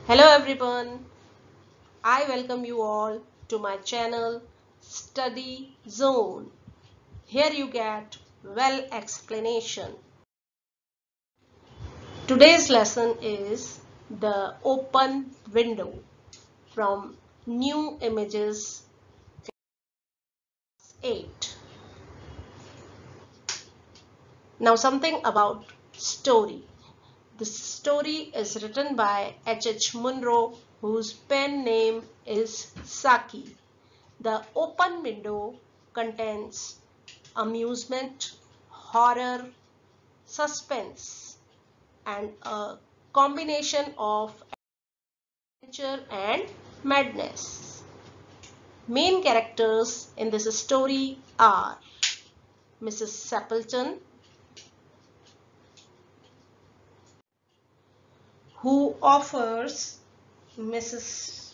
Hello everyone, I welcome you all to my channel Study Zone. Here you get well explanation. Today's lesson is the open window from New Images Class 8. Now something about story. This story is written by H.H. Munro, whose pen name is Saki. The open window contains amusement, horror, suspense, and a combination of adventure and madness. Main characters in this story are Mrs. Sappleton, who offers Mrs.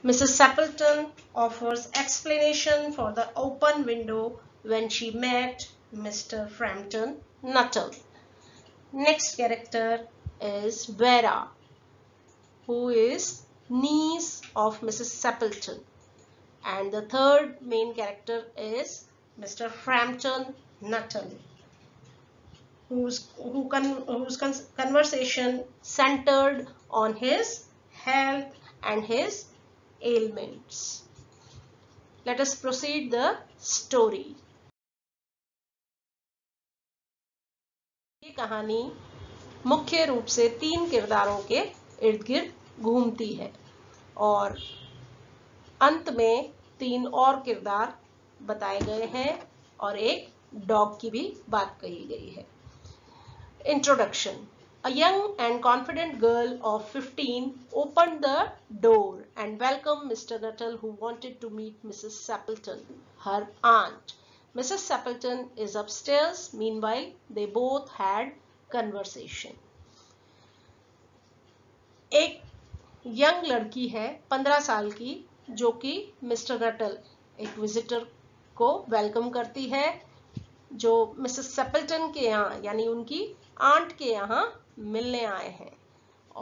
Sappleton offers explanation for the open window when she met Mr. Frampton Nuttall. Next character is Vera, who is niece of Mrs. Sappleton. And the third main character is Mr. Frampton Nuttall, whose conversation centered on his health and his ailments. Let us proceed the story. ये कहानी मुख्य रूप से 3 किरदारों के इर्द गिर्द घूमती है और अंत में 3 और किरदार बताए गए हैं और एक डॉग की भी बात कही गई है. Introduction. A young and confident girl of 15 opened the door and welcomed Mr. Nuttall, who wanted to meet Mrs. Sappleton, her aunt. Mrs. Sappleton is upstairs. Meanwhile, they both had conversation. एक young लड़की है 15 साल की जो कि mister Nuttall एक visitor को welcome करती है जो मिसेस सेपल्टन के यहाँ यानी उनकी आंट के यहाँ मिलने आए हैं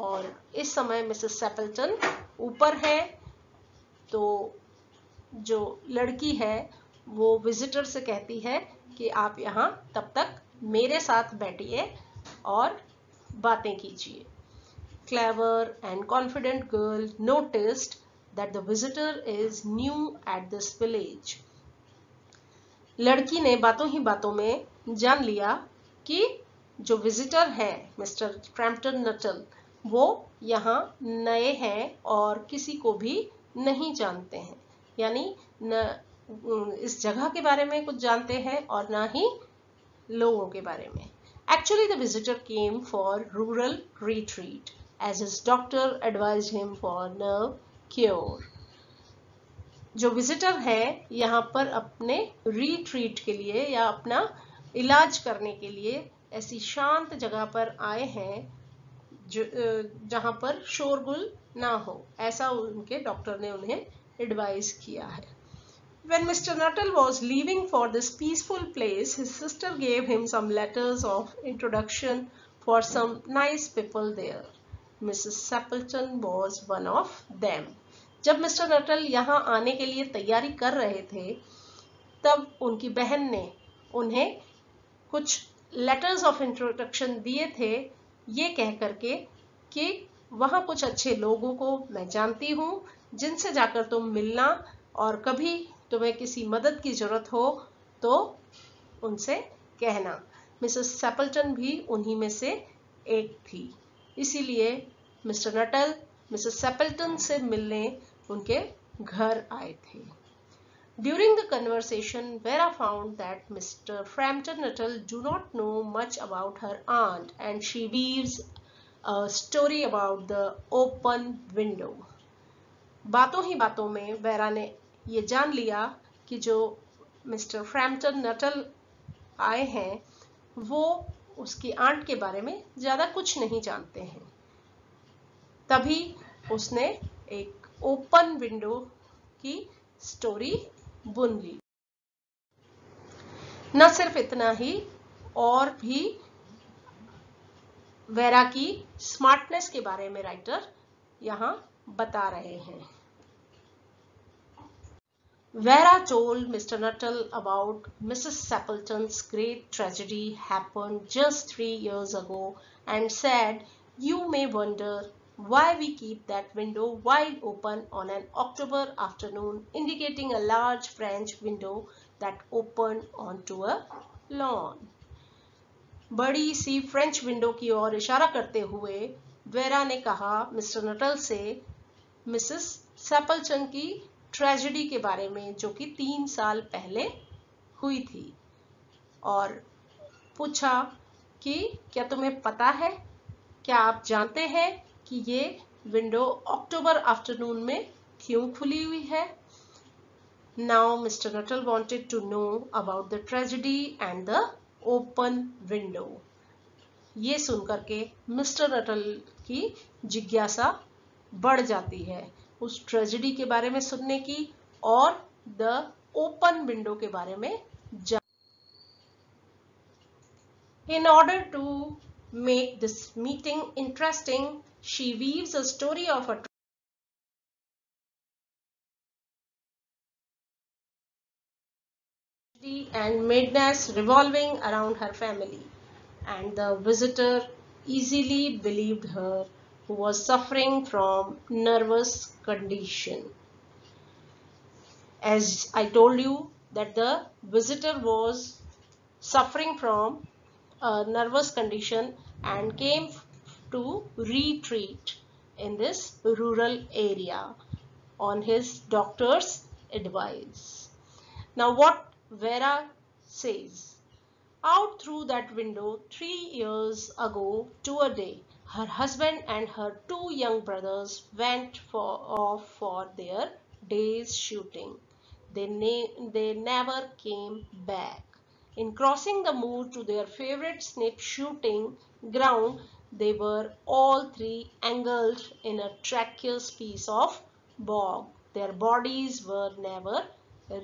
और इस समय मिसेस सेपल्टन ऊपर है. तो जो लड़की है वो विजिटर से कहती है कि आप यहाँ तब तक मेरे साथ बैठिए और बातें कीजिए. Clever and confident girl noticed that the visitor is new at this village. लड़की ने बातों ही बातों में जान लिया कि जो विजिटर है मिस्टर फ्रैम्पटन नटल वो यहाँ नए हैं और किसी को भी नहीं जानते हैं, यानी न इस जगह के बारे में कुछ जानते हैं और ना ही लोगों के बारे में. Actually, the visitor came for rural retreat as his doctor advised him for nerve cure. जो विजिटर है यहाँ पर अपने रिट्रीट के लिए या अपना इलाज करने के लिए ऐसी शांत जगह पर आए हैं जहाँ पर शोरगुल ना हो, ऐसा उनके डॉक्टर ने उन्हें एडवाइस किया है. When Mr. Nuttall was leaving for this peaceful place, his sister gave him some letters of introduction for some nice people there. Mrs. Sappleton was one of them. जब मिस्टर नटल यहाँ आने के लिए तैयारी कर रहे थे तब उनकी बहन ने उन्हें कुछ लेटर्स ऑफ इंट्रोडक्शन दिए थे ये कह करके कि वहाँ कुछ अच्छे लोगों को मैं जानती हूँ जिनसे जाकर तुम मिलना और कभी तुम्हें किसी मदद की जरूरत हो तो उनसे कहना. मिसेस सैपल्टन भी उन्हीं में से एक थी, इसीलिए मिस्टर नटल मिसेस सैपल्टन से मिलने उनके घर आए थे. During the conversation, Vera found that Mr. Frampton Nuttall do not know much about her aunt and she weaves a story about the open window. बातों ही बातों में वेरा ने ये जान लिया कि जो मिस्टर फ्रैम्पटन नटल आए हैं वो उसकी आंट के बारे में ज़्यादा कुछ नहीं जानते हैं. तभी उसने एक ओपन विंडो की स्टोरी बुन ली. न सिर्फ इतना ही और भी वेरा की स्मार्टनेस के बारे में राइटर यहाँ बता रहे हैं। Vera told Mr. Nuttall about Mrs. Sappleton's great tragedy happened just 3 years ago and said, "You may wonder why we keep that window wide open on an October afternoon," indicating a large French window that opened onto a lawn. बड़ी सी French window की ओर इशारा करते हुए vera ने कहा mister Nuttall से Mrs सैपलटन की tragedy के बारे में जो कि 3 साल पहले हुई थी, और पूछा कि क्या तुम्हें पता है, क्या आप जानते हैं कि ये विंडो अक्टूबर आफ्टरनून में क्यों खुली हुई है? Now Mr. Nuttall wanted to know about the tragedy and the open window. ये सुनकर के मिस्टर नटल की जिज्ञासा बढ़ जाती है उस ट्रेजेडी के बारे में सुनने की और द ओपन विंडो के बारे में जान। In order to make this meeting interesting, she weaves a story of a and madness revolving around her family, and the visitor easily believed her, who was suffering from nervous condition. As I told you that the visitor was suffering from a nervous condition and came to retreat in this rural area on his doctor's advice. Now what Vera says: out through that window 3 years ago to a day, her husband and her 2 young brothers went off for their day's shooting. They never came back. In crossing the moor to their favorite snip shooting ground, they were all 3 engulfed in a treacherous piece of bog. Their bodies were never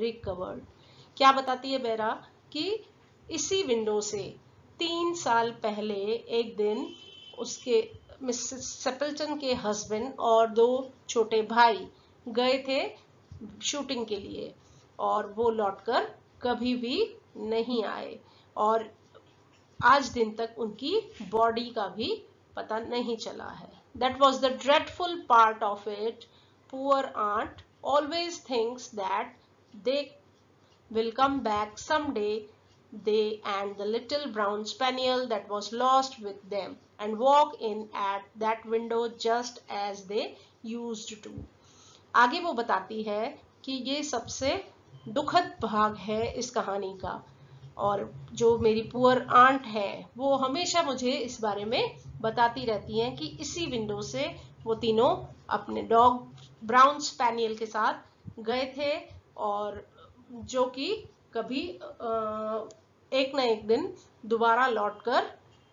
recovered. क्या बताती है vera कि इसी window से 3 साल पहले एक दिन उसके मिसेस सैपलटन के हस्बैंड और 2 छोटे भाई गए थे शूटिंग के लिए और वो लौटकर कभी भी नहीं आए और आज दिन तक उनकी बॉडी का भी पता नहीं चला है. That was the dreadful part of it. Poor aunt always thinks that they will come back someday, they and the little brown spaniel that was lost with them, and walk in at that window just as they used to. आगे वो बताती है कि ये सबसे दुखद भाग है इस कहानी का, और जो मेरी पुअर आंट है वो हमेशा मुझे इस बारे में बताती रहती हैं कि इसी विंडो से वो तीनों अपने डॉग ब्राउन स्पैनियल के साथ गए थे और जो कि कभी एक न एक दिन दोबारा लौटकर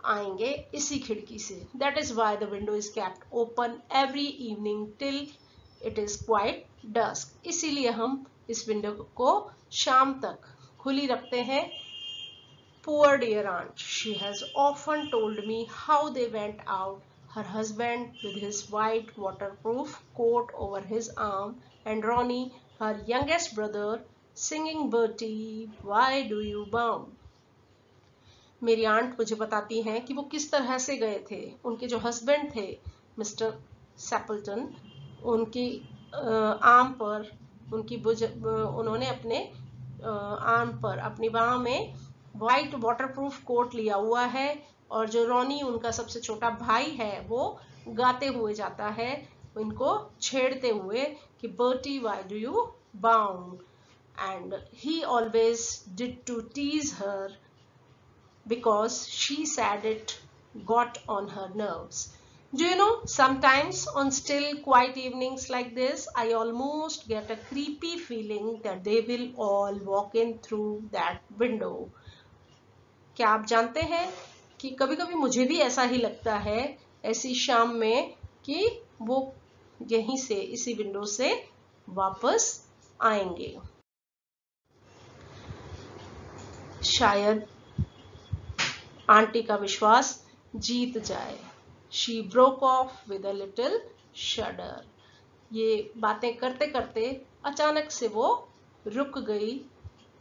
आएंगे इसी खिड़की से. That is why the window is kept open every evening till it is quite dusk. इसीलिए हम इस विंडो को शाम तक खुली रखते हैं. Poor dear aunt, she has often told me how they went out, her husband with his white waterproof coat over his arm, and Ronnie, her youngest brother, singing Bertie, why do you bound? मेरी aunt मुझे बताती हैं कि वो किस तरह से गए थे. उनके जो हस्बैंड थे मिस्टर सैपलटन, उनकी आर्म पर उन्होंने अपने आर्म पर अपनी बाह में वाइट वाटरप्रूफ कोट लिया हुआ है और जो रॉनी उनका सबसे छोटा भाई है वो गाते हुए जाता है इनको छेड़ते हुए कि Bertie why do you bound. And he always did to tease her because she said it got on her nerves. Do you know, sometimes on still quiet evenings like this, I almost get a creepy feeling that they will all walk in through that window. क्या आप जानते हैं कि कभी-कभी मुझे भी ऐसा ही लगता है ऐसी शाम में कि वो यहीं से इसी विंडो से वापस आएंगे. शायद आंटी का विश्वास जीत जाए। She broke off with a little shudder. ये बातें करते करते अचानक से वो रुक गई,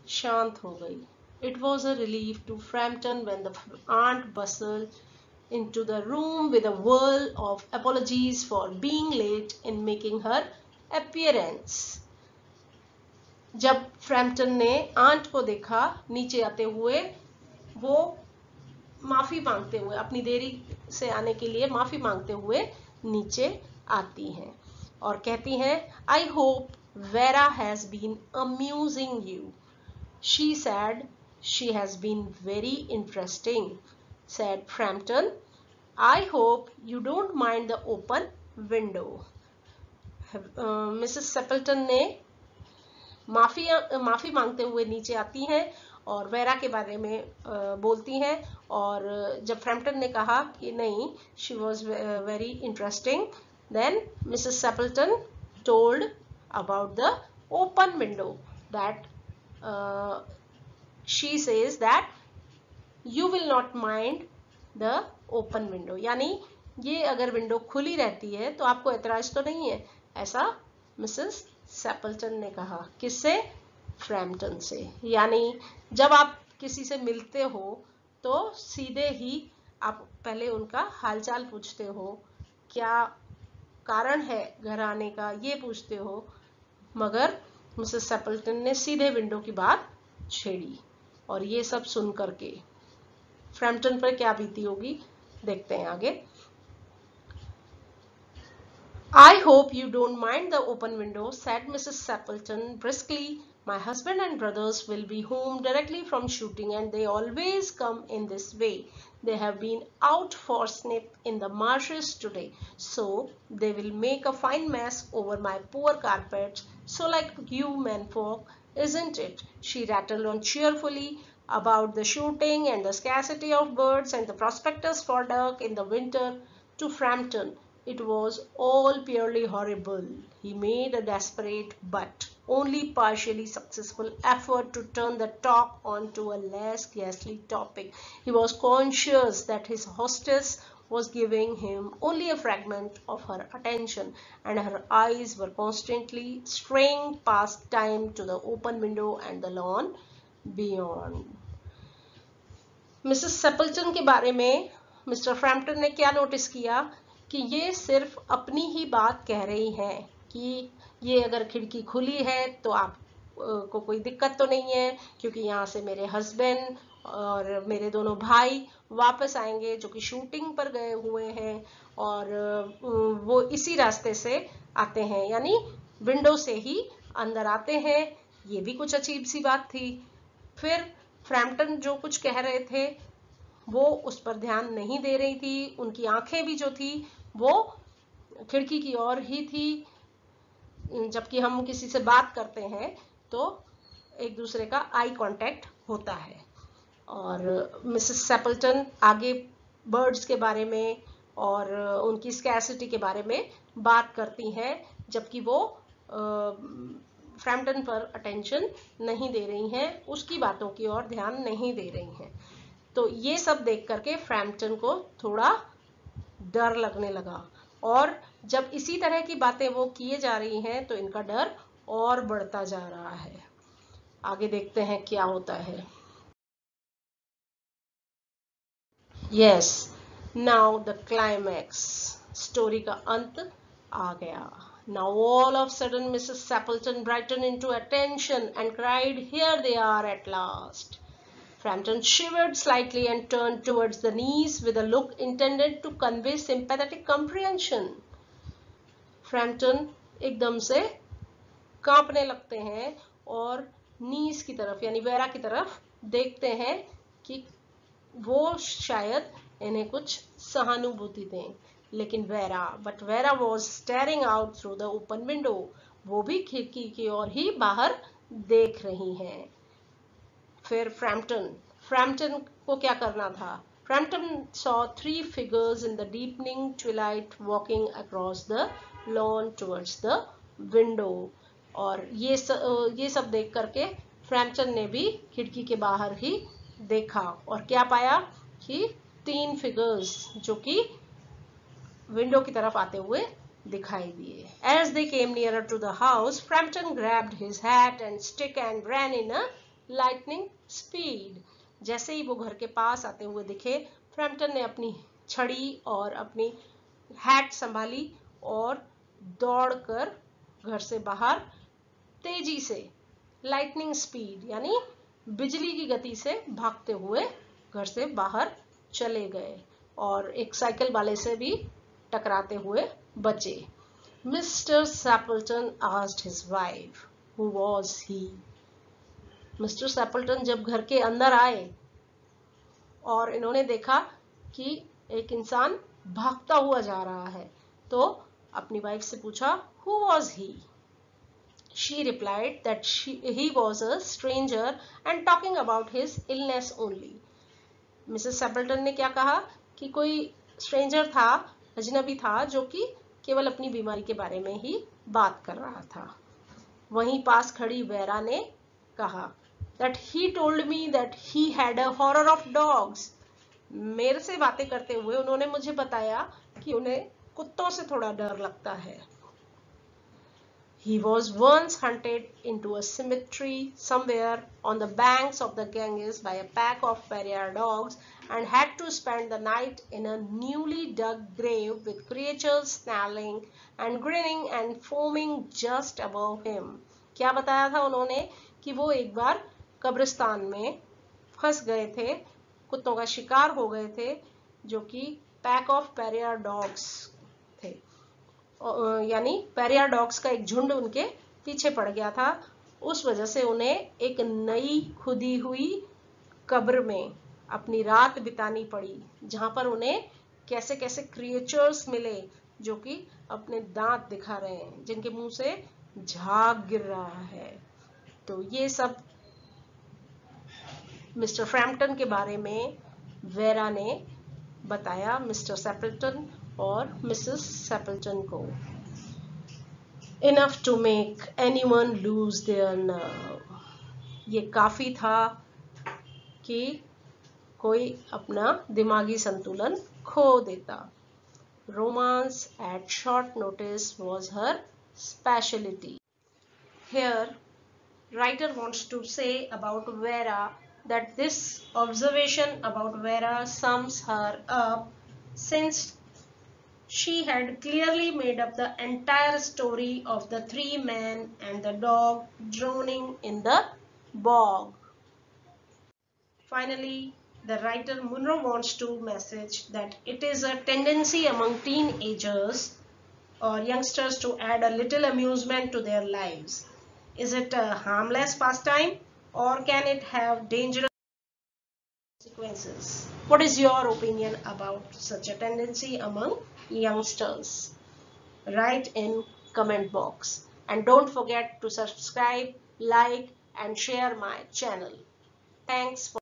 शांत हो गई। It was a relief to Frampton when the aunt bustled into the room with a whirl of apologies for being late in making her appearance. जब फ्रैम्पटन ने आंट को देखा नीचे आते हुए, वो माफी मांगते हुए, अपनी देरी से आने के लिए माफी मांगते हुए नीचे आती हैं और कहती हैं, I hope Vera has been amusing you. She said she has been very interesting, said Frampton. I hope you don't mind the open window. Mrs Sappleton ने माफी मांगते हुए नीचे आती हैं और वेरा के बारे में बोलती हैं, और जब फ्रैम्पटन ने कहा कि नहीं, she was very interesting, then Mrs Sappleton told about the open window that she says that you will not mind the open window, यानी ये अगर विंडो खुली रहती है तो आपको एतराज तो नहीं है, ऐसा मिसेस सेपल्टन ने कहा। किससे? फ्रैम्पटन से। यानी जब आप किसी से मिलते हो तो सीधे ही आप पहले उनका हालचाल पूछते हो, क्या कारण है घर आने का ये पूछते हो, मगर मिसेस सेपल्टन ने सीधे विंडो की बात छेड़ी। और ये सब सुन करके फ्रैम्पटन पर क्या बीती होगी, देखते हैं आगे। I hope you don't mind the open window, said Mrs. Sappleton briskly. My husband and brothers will be home directly from shooting, and they always come in this way. They have been out for snip in the marshes today, so they will make a fine mess over my poor carpets. So like you menfolk, isn't it? She rattled on cheerfully about the shooting and the scarcity of birds and the prospectus for duck in the winter. To Frampton, it was all purely horrible. He made a desperate but only partially successful effort to turn the talk onto a less ghastly topic. He was conscious that his hostess was giving him only a fragment of her attention, and her eyes were constantly straying past time to the open window and the lawn beyond. Mrs Sappleton के बारे में mister Frampton ने क्या notice किया कि ये सिर्फ अपनी ही बात कह रही हैं कि ये अगर खिड़की खुली है तो आप को कोई दिक्कत तो नहीं है, क्योंकि यहाँ से मेरे हस्बैंड और मेरे दोनों भाई वापस आएंगे जो कि शूटिंग पर गए हुए हैं, और वो इसी रास्ते से आते हैं, यानी विंडो से ही अंदर आते हैं। ये भी कुछ अजीब सी बात थी। फिर फ्रैम्पटन जो कुछ कह रहे थे वो उस पर ध्यान नहीं दे रही थी, उनकी आंखें भी जो थी वो खिड़की की ओर ही थी। जबकि हम किसी से बात करते हैं तो एक दूसरे का आई कांटेक्ट होता है। और मिसेस सेपल्टन आगे बर्ड्स के बारे में और उनकी स्कैसिटी के बारे में बात करती हैं, जबकि वो फ्रैम्पटन पर अटेंशन नहीं दे रही हैं, उसकी बातों की ओर ध्यान नहीं दे रही हैं। तो ये सब देख करके फ्रैम्पटन को थोड़ा डर लगने लगा, और जब इसी तरह की बातें वो किए जा रही हैं तो इनका डर और बढ़ता जा रहा है। आगे देखते हैं क्या होता है। Yes, now the climax, story का अंत आ गया। Now all of a sudden Mrs. Sappleton brightened into attention and cried, "Here they are at last." Frampton shivered slightly and turned towards the niece with a look intended to convey sympathetic comprehension. Frampton एकदम से कांपने लगते हैं और नीस की तरफ यानी vera की तरफ देखते हैं कि वो शायद इन्हें कुछ सहानुभूति दें, लेकिन vera was staring out through the open window. वो भी खिड़की की ओर ही बाहर देख रही हैं। फिर फ्रैम्पटन को क्या करना था? Frampton saw 3 figures in the deepening twilight walking across the lawn towards the window. और ये सब देख करके फ्रैम्पटन ने भी खिड़की के बाहर ही देखा और क्या पाया कि 3 फिगर्स जो कि विंडो की तरफ आते हुए दिखाई दिए. As they came nearer to the house, Frampton grabbed his hat and stick and ran in a lightning speed. जैसे ही वो घर के पास आते हुए दिखे, फ्रैम्पटन ने अपनी छड़ी और अपनी हैट संभाली और दौड़कर घर से बाहर तेजी से लाइटनिंग स्पीड यानी बिजली की गति से भागते हुए घर से बाहर चले गए और एक साइकिल वाले से भी टकराते हुए बचे. Mr. Stapleton asked his wife, who was he? Mr Sappleton जब घर के अंदर आए और इन्होंने देखा कि एक इंसान भागता हुआ जा रहा है, तो अपनी वाइफ से पूछा, who was he? She replied that he was a stranger and talking about his illness only. Mrs Sappleton ने क्या कहा कि कोई स्ट्रेंजर था, अजनबी था, जो कि केवल अपनी बीमारी के बारे में ही बात कर रहा था. वहीं पास खड़ी वेरा ने कहा that he told me that he had a horror of dogs. मेरे से बातें करते हुए उन्होंने मुझे बताया कि उन्हें कुत्तों से थोड़ा डर लगता है. He was once hunted into a cemetery somewhere on the banks of the Ganges by a pack of pariah dogs and had to spend the night in a newly dug grave with creatures snarling and grinning and foaming just above him. क्या बताया था उन्होंने कि वो एक बार कब्रिस्तान में फंस गए थे, कुत्तों का शिकार हो गए थे, जो कि पैक ऑफ पैरियर डॉग्स थे, यानी पैरियर डॉग्स का एक झुंड उनके पीछे पड़ गया था. उस वजह से उन्हें एक नई खुदी हुई कब्र में अपनी रात बितानी पड़ी, जहां पर उन्हें कैसे कैसे क्रिएचर्स मिले जो कि अपने दांत दिखा रहे हैं, जिनके मुंह से झाग गिर रहा है. तो ये सब मिस्टर फ्रैम्पटन के बारे में वेरा ने बताया मिस्टर सैपल्टन और मिसेस सैपल्टन को. Enough to make anyone lose their nerve. ये काफी था कि कोई अपना दिमागी संतुलन खो देता. Romance at short notice was her specialty. Here, writer wants to say about Vera that this observation about Vera sums her up, since she had clearly made up the entire story of the 3 men and the dog drowning in the bog. Finally, the writer Munro wants to message that it is a tendency among teenagers or youngsters to add a little amusement to their lives. Is it a harmless pastime or can it have dangerous consequences? What is your opinion about such a tendency among youngsters? Write in comment box and don't forget to subscribe, like and share my channel. Thanks for